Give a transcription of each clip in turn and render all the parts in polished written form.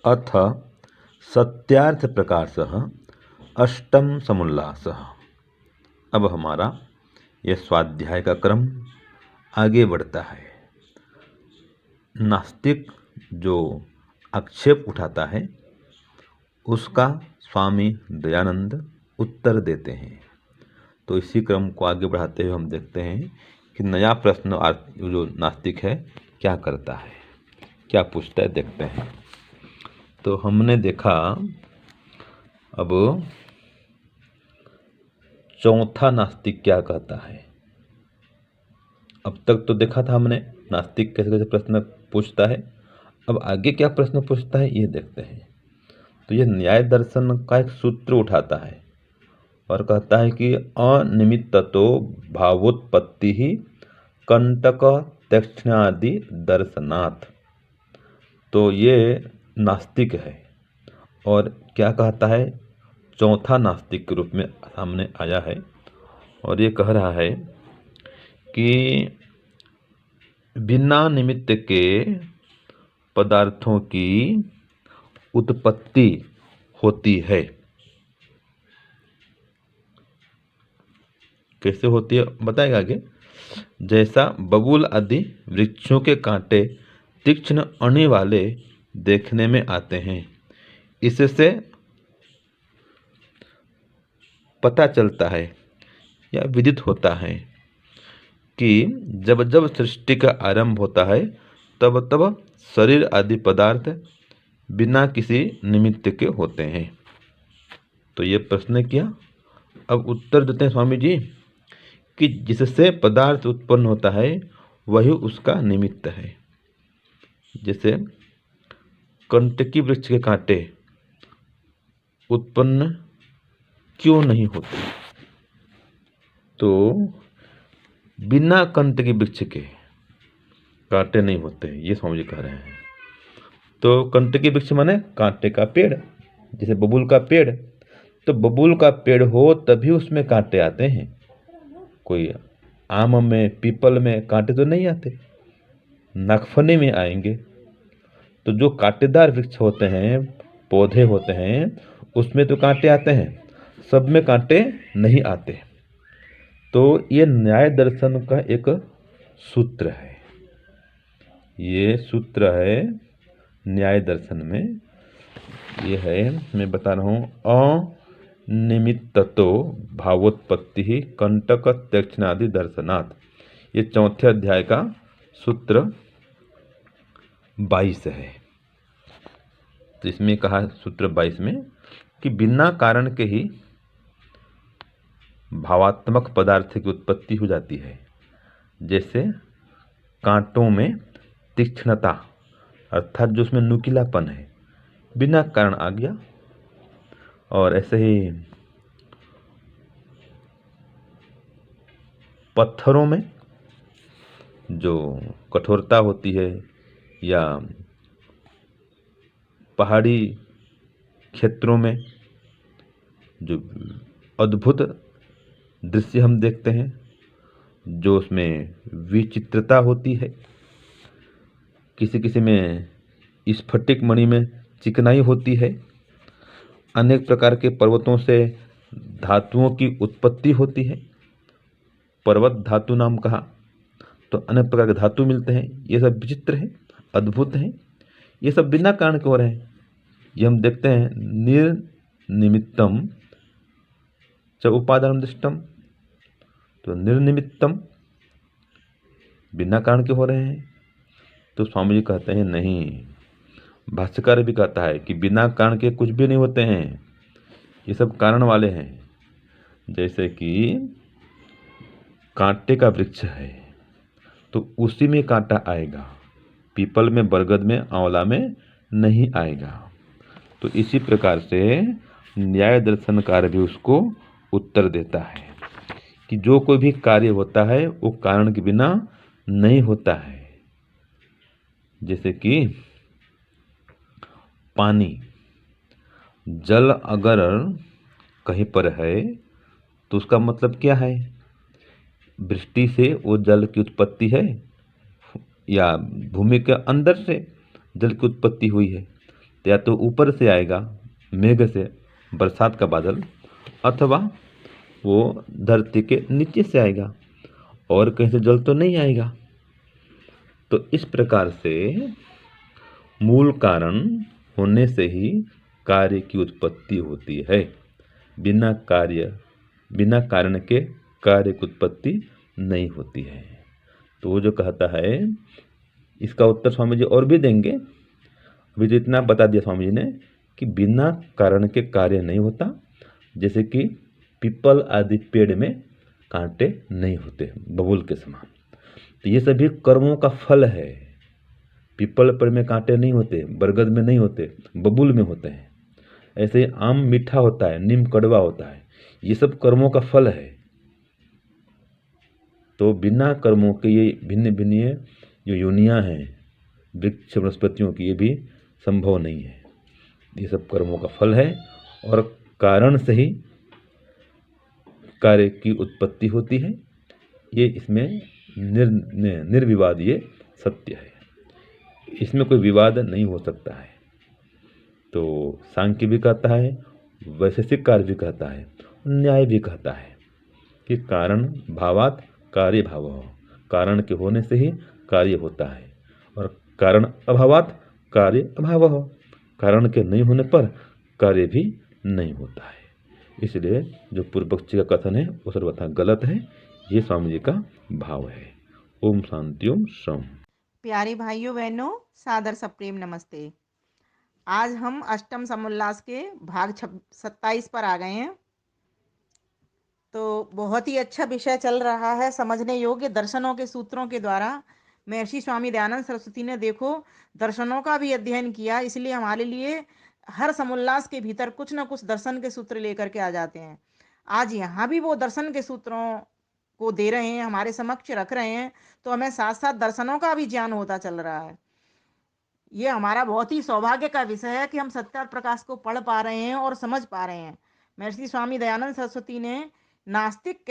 अथ सत्यार्थ प्रकाशः अष्टम समुल्लासः। अब हमारा यह स्वाध्याय का क्रम आगे बढ़ता है। नास्तिक जो आक्षेप उठाता है उसका स्वामी दयानंद उत्तर देते हैं। तो इसी क्रम को आगे बढ़ाते हुए हम देखते हैं कि नया प्रश्न जो नास्तिक है क्या करता है, क्या पूछता है, देखते हैं। तो हमने देखा अब चौथा नास्तिक क्या कहता है। अब तक तो देखा था हमने नास्तिक कैसे कैसे प्रश्न पूछता है। अब आगे क्या प्रश्न पूछता है ये देखते हैं। तो ये न्याय दर्शन का एक सूत्र उठाता है और कहता है कि अनिमित्ततो भावोत्पत्ति ही कंटक तक्षणादि दर्शनात्। तो ये नास्तिक है और क्या कहता है, चौथा नास्तिक के रूप में सामने आया है और ये कह रहा है कि बिना निमित्त के पदार्थों की उत्पत्ति होती है। कैसे होती है बताएगा आगे। जैसा बबूल आदि वृक्षों के कांटे तीक्ष्ण अणि वाले देखने में आते हैं, इससे पता चलता है या विदित होता है कि जब जब सृष्टि का आरंभ होता है तब तब शरीर आदि पदार्थ बिना किसी निमित्त के होते हैं। तो ये प्रश्न किया। अब उत्तर देते हैं स्वामी जी कि जिससे पदार्थ उत्पन्न होता है वही उसका निमित्त है। जैसे कंटकी वृक्ष के कांटे उत्पन्न क्यों नहीं होते, तो बिना कंटकी वृक्ष के कांटे नहीं होते, ये स्वामी जी कह रहे हैं। तो कंटकी वृक्ष माने कांटे का पेड़, जैसे बबूल का पेड़। तो बबूल का पेड़ हो तभी उसमें कांटे आते हैं। कोई आम में पीपल में कांटे तो नहीं आते, नागफनी में आएंगे। तो जो कांटेदार वृक्ष होते हैं, पौधे होते हैं, उसमें तो कांटे आते हैं, सब में कांटे नहीं आते। तो ये न्याय दर्शन का एक सूत्र है। ये सूत्र है न्याय दर्शन में। ये है, मैं बता रहा हूँ, अनिमित्ततो भावोत्पत्ति ही कंटक तक्षणादि दर्शनात्। ये चौथे अध्याय का सूत्र 22 है। तो इसमें कहा सूत्र 22 में कि बिना कारण के ही भावात्मक पदार्थ की उत्पत्ति हो जाती है। जैसे कांटों में तीक्ष्णता अर्थात जो उसमें नुकीलापन है बिना कारण आ गया। और ऐसे ही पत्थरों में जो कठोरता होती है या पहाड़ी क्षेत्रों में जो अद्भुत दृश्य हम देखते हैं, जो उसमें विचित्रता होती है, किसी किसी में स्फटिक मणि में चिकनाई होती है, अनेक प्रकार के पर्वतों से धातुओं की उत्पत्ति होती है। पर्वत धातु नाम कहा तो अनेक प्रकार के धातु मिलते हैं। ये सब विचित्र है, अद्भुत हैं। ये सब बिना कारण के हो रहे हैं। ये हम देखते हैं निर्निमित्तम च उपादान दृष्टम। तो निर्निमित्तम बिना कारण के हो रहे हैं। तो स्वामी जी कहते हैं नहीं, भाष्यकार भी कहता है कि बिना कारण के कुछ भी नहीं होते हैं, ये सब कारण वाले हैं। जैसे कि कांटे का वृक्ष है तो उसी में कांटा आएगा, पीपल में, बरगद में, आंवला में नहीं आएगा। तो इसी प्रकार से न्याय दर्शनकार भी उसको उत्तर देता है कि जो कोई भी कार्य होता है वो कारण के बिना नहीं होता है। जैसे कि पानी, जल अगर कहीं पर है तो उसका मतलब क्या है, वृष्टि से वो जल की उत्पत्ति है या भूमि के अंदर से जल की उत्पत्ति हुई है। तो या तो ऊपर से आएगा मेघ से, बरसात का बादल, अथवा वो धरती के नीचे से आएगा और कहीं से जल तो नहीं आएगा। तो इस प्रकार से मूल कारण होने से ही कार्य की उत्पत्ति होती है। बिना कारण के कार्य की उत्पत्ति नहीं होती है। तो वो जो कहता है, इसका उत्तर स्वामी जी और भी देंगे। अभी तो इतना बता दिया स्वामी जी ने कि बिना कारण के कार्य नहीं होता। जैसे कि पीपल आदि पेड़ में कांटे नहीं होते, बबूल के समान। तो ये सभी कर्मों का फल है। पीपल पेड़ में कांटे नहीं होते, बरगद में नहीं होते, बबूल में होते हैं। ऐसे ही आम मीठा होता है, नीम कड़वा होता है। ये सब कर्मों का फल है। तो बिना कर्मों के ये भिन्न भिन्न जो योनियां हैं वृक्ष वनस्पतियों की, ये भी संभव नहीं है। ये सब कर्मों का फल है और कारण से ही कार्य की उत्पत्ति होती है। ये इसमें निर्विवाद ये सत्य है। इसमें कोई विवाद नहीं हो सकता है। तो सांख्य भी कहता है, वैशेषिक कार्य भी कहता है, न्याय भी कहता है कि कारण भावात कार्य भाव, कारण के होने से ही कार्य होता है और कारण अभावात कार्य अभाव, कारण के नहीं होने पर कार्य भी नहीं होता है। इसलिए जो पूर्व पक्षी का कथन है वो सर्वथा गलत है। ये स्वामी जी का भाव है। ओम शांति ओम शम। प्यारे भाइयों बहनों, सादर सप्रेम नमस्ते। आज हम अष्टम समुल्लास के भाग 27 पर आ गए हैं। तो बहुत ही अच्छा विषय चल रहा है, समझने योग्य दर्शनों के सूत्रों के द्वारा। महर्षि स्वामी दयानंद सरस्वती ने देखो दर्शनों का भी अध्ययन किया, इसलिए हमारे लिए हर समुल्लास के भीतर कुछ ना कुछ दर्शन के सूत्र लेकर के आ जाते हैं। आज यहाँ भी वो दर्शन के सूत्रों को दे रहे हैं, हमारे समक्ष रख रहे हैं, तो हमें साथ साथ दर्शनों का भी ज्ञान होता चल रहा है। ये हमारा बहुत ही सौभाग्य का विषय है कि हम सत्य प्रकाश को पढ़ पा रहे हैं और समझ पा रहे हैं। महर्षि स्वामी दयानंद सरस्वती ने नास्तिक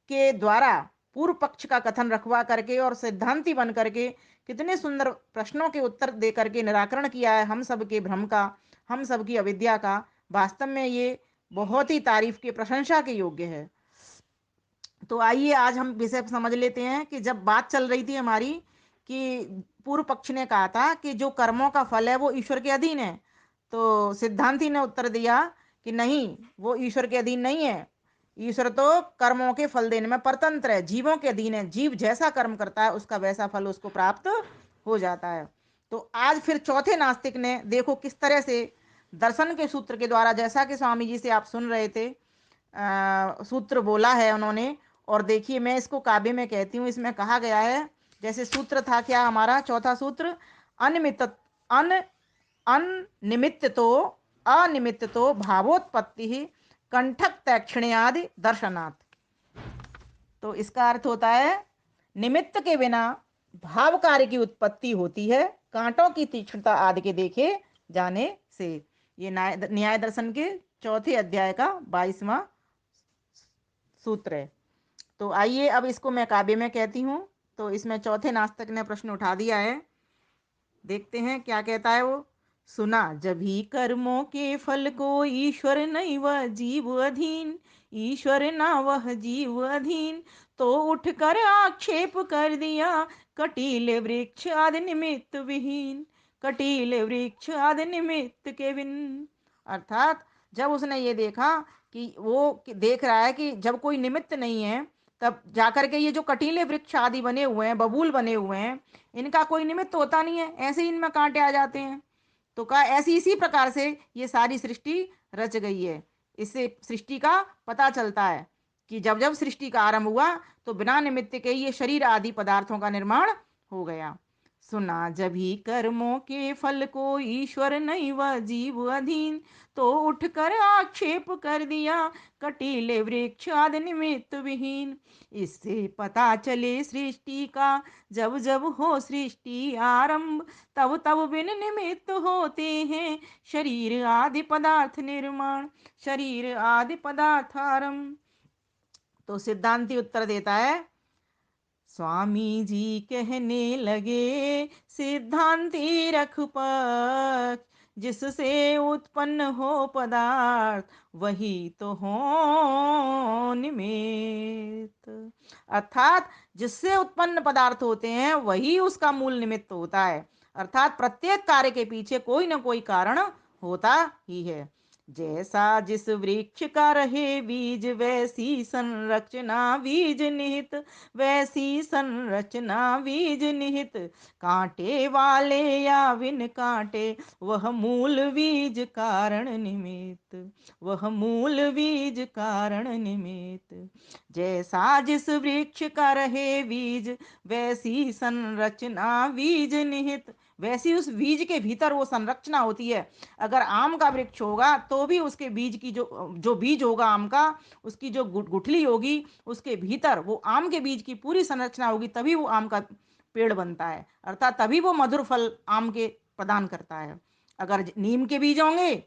के द्वारा पूर्व पक्ष का कथन रखवा करके और सिद्धांती बन करके कितने सुंदर प्रश्नों के उत्तर दे करके निराकरण किया है हम सब के भ्रम का, हम सब की अविद्या का। वास्तव में ये बहुत ही तारीफ के, प्रशंसा के योग्य है। तो आइए आज हम विषय समझ लेते हैं कि जब बात चल रही थी हमारी कि पूर्व पक्ष ने कहा था कि जो कर्मों का फल है वो ईश्वर के अधीन है, तो सिद्धांती ने उत्तर दिया कि नहीं, वो ईश्वर के अधीन नहीं है। ईश्वर तो कर्मों के फल देने में परतंत्र है, जीवों के अधीन है। जीव जैसा कर्म करता है उसका वैसा फल उसको प्राप्त हो जाता है। तो आज फिर चौथे नास्तिक ने देखो किस तरह से दर्शन के सूत्र के द्वारा, जैसा कि स्वामी जी से आप सुन रहे थे, सूत्र बोला है उन्होंने। और देखिए मैं इसको काव्य में कहती हूँ, इसमें कहा गया है, जैसे सूत्र था क्या हमारा चौथा सूत्र, अनिमित अन अनिमित्त तो अनिमित्त तो भावोत्पत्ति ही कंठक तैक्षण्यादि दर्शनात्। तो इसका अर्थ होता है निमित्त के बिना भाव कार्य की उत्पत्ति होती है, कांटों की तीक्ष्णता आदि के देखे जाने से। ये न्याय दर्शन के चौथे अध्याय का 22वां सूत्र है। तो आइए अब इसको मैं काव्य में कहती हूँ। तो इसमें चौथे नास्तिक ने प्रश्न उठा दिया है, देखते हैं क्या कहता है वो। सुना जभी कर्मों के फल को ईश्वर नहीं वह जीव अधीन, ईश्वर ना वह जीव अधीन, तो उठकर आक्षेप कर दिया कटीले वृक्ष आदि निमित्त विहीन, कटीले वृक्ष आदि निमित्त के बिन। अर्थात जब उसने ये देखा कि वो देख रहा है कि जब कोई निमित्त नहीं है, तब जाकर के ये जो कटीले वृक्ष आदि बने हुए हैं, बबूल बने हुए हैं, इनका कोई निमित्त होता नहीं है, ऐसे ही इनमें कांटे आ जाते हैं। तो कहा ऐसी इसी प्रकार से ये सारी सृष्टि रच गई है। इससे सृष्टि का पता चलता है कि जब जब सृष्टि का आरंभ हुआ तो बिना निमित्त के ये शरीर आदि पदार्थों का निर्माण हो गया। सुना जभी कर्मों के फल को ईश्वर नहीं वह जीव अधीन, तो उठकर आक्षेप कर दिया कटीले वृक्ष आदि निमित्त विहीन। इससे पता चले सृष्टि का जब जब हो सृष्टि आरंभ, तब तब बिन निमित्त होते हैं शरीर आदि पदार्थ निर्माण, शरीर आदि पदार्थ आरंभ। तो सिद्धांति उत्तर देता है, स्वामी जी कहने लगे सिद्धांति रख पक्ष, जिससे उत्पन्न हो पदार्थ वही तो हो निमित्त। अर्थात जिससे उत्पन्न पदार्थ होते हैं वही उसका मूल निमित्त होता है। अर्थात प्रत्येक कार्य के पीछे कोई ना कोई कारण होता ही है। जैसा जिस वृक्ष का रहे बीज वैसी संरचना बीज निहित, वैसी संरचना बीज निहित। कांटे वाले या बिन कांटे वह मूल बीज कारण निमित्त, वह मूल बीज कारण निमित्त। जैसा जिस वृक्ष का रहे बीज वैसी संरचना बीज निहित, वैसी उस बीज के भीतर वो संरचना होती है। अगर आम का वृक्ष होगा तो भी उसके बीज की जो जो बीज होगा आम का, उसकी जो गुठली होगी उसके भीतर वो आम के बीज की पूरी संरचना होगी, तभी वो आम का पेड़ बनता है। अर्थात तभी वो मधुर फल आम के प्रदान करता है। अगर नीम के बीज होंगे,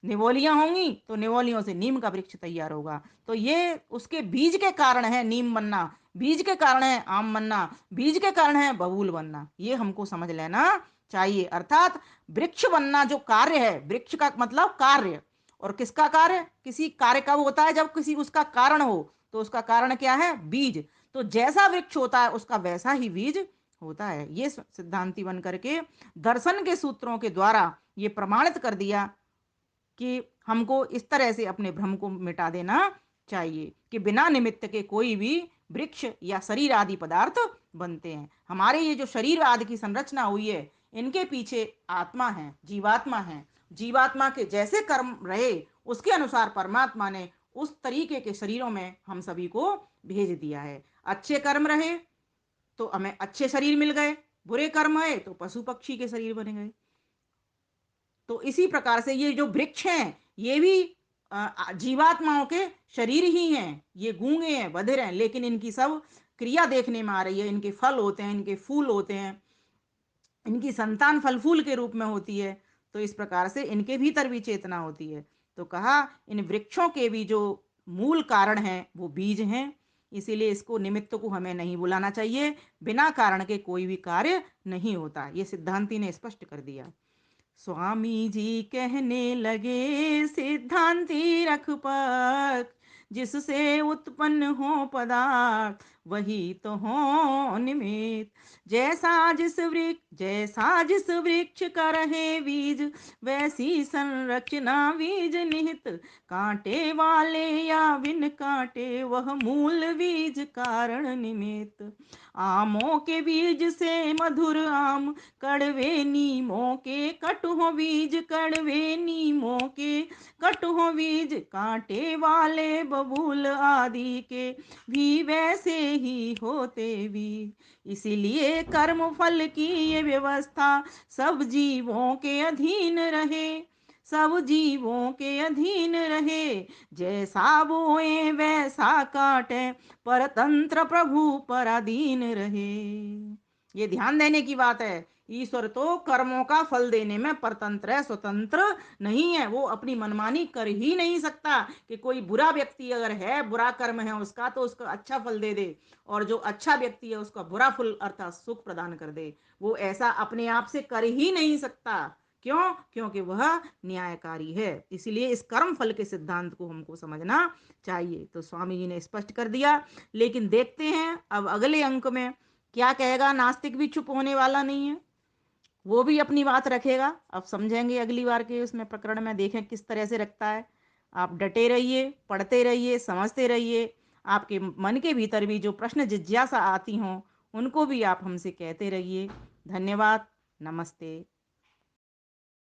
निवोलियां होंगी, तो निवोलियों से नीम का वृक्ष तैयार होगा। तो ये उसके बीज के कारण है नीम बनना, बीज के कारण है आम बनना, बीज के कारण है बबूल बनना। ये हमको समझ लेना चाहिए। अर्थात वृक्ष बनना जो कार्य है, वृक्ष का मतलब कार्य, और किसका कार्य? किसी कार्य कब होता है? जब किसी उसका कारण हो। तो उसका कारण क्या है? बीज। तो जैसा वृक्ष होता है उसका वैसा ही बीज होता है। ये सिद्धांति बन करके दर्शन के सूत्रों के द्वारा ये प्रमाणित कर दिया कि हमको इस तरह से अपने भ्रम को मिटा देना चाहिए कि बिना निमित्त के कोई भी वृक्ष या शरीर आदि पदार्थ बनते हैं। हमारे ये जो शरीर आदि की संरचना हुई है, इनके पीछे आत्मा है, जीवात्मा है। जीवात्मा के जैसे कर्म रहे उसके अनुसार परमात्मा ने उस तरीके के शरीरों में हम सभी को भेज दिया है। अच्छे कर्म रहे तो हमें अच्छे शरीर मिल गए, बुरे कर्म आए तो पशु पक्षी के शरीर बन गए। तो इसी प्रकार से ये जो वृक्ष हैं ये भी जीवात्माओं के शरीर ही हैं। ये गूंगे हैं, बधिर हैं, लेकिन इनकी सब क्रिया देखने में आ रही है। इनके फल होते हैं, इनके फूल होते हैं, इनकी संतान फल फूल के रूप में होती है। तो इस प्रकार से इनके भीतर भी चेतना होती है। तो कहा इन वृक्षों के भी जो मूल कारण हैं वो बीज हैं। इसीलिए इसको निमित्त को हमें नहीं बुलाना चाहिए। बिना कारण के कोई भी कार्य नहीं होता, ये सिद्धांति ने स्पष्ट कर दिया। स्वामी जी कहने लगे सिद्धांति रख पक्ष, जिससे उत्पन्न हो पदार्थ वही तो हो निमित्त। जैसा जिस वृक्ष का रहे बीज वैसी संरचना बीज निहित। कांटे वाले या बिन कांटे वह मूल बीज कारण निमित्त। आमों के बीज से मधुर आम, कड़वे नीमों के कटु बीज, कड़वे नीमों के कटु बीज। कांटे वाले बबूल आदि के भी वैसे ही होते बीज। इसीलिए कर्म फल की ये व्यवस्था सब जीवों के अधीन रहे, सब जीवों के अधीन रहे। जैसा बोए वैसा काटे, परतंत्र प्रभु पराधीन रहे। ये ध्यान देने की बात है। ईश्वर तो कर्मों का फल देने में परतंत्र है, स्वतंत्र नहीं है। वो अपनी मनमानी कर ही नहीं सकता कि कोई बुरा व्यक्ति अगर है, बुरा कर्म है उसका, तो उसका अच्छा फल दे दे, और जो अच्छा व्यक्ति है उसका बुरा फल अर्थात सुख प्रदान कर दे। वो ऐसा अपने आप से कर ही नहीं सकता। क्यों? क्योंकि वह न्यायकारी है। इसलिए इस कर्म फल के सिद्धांत को हमको समझना चाहिए। तो स्वामी जी ने स्पष्ट कर दिया। लेकिन देखते हैं अब अगले अंक में क्या कहेगा। नास्तिक भी चुप होने वाला नहीं है, वो भी अपनी बात रखेगा। अब समझेंगे अगली बार के उसमें प्रकरण में, देखें किस तरह से रखता है। आप डटे रहिए, पढ़ते रहिए, समझते रहिए। आपके मन के भीतर भी जो प्रश्न जिज्ञासा आती हों उनको भी आप हमसे कहते रहिए। धन्यवाद। नमस्ते।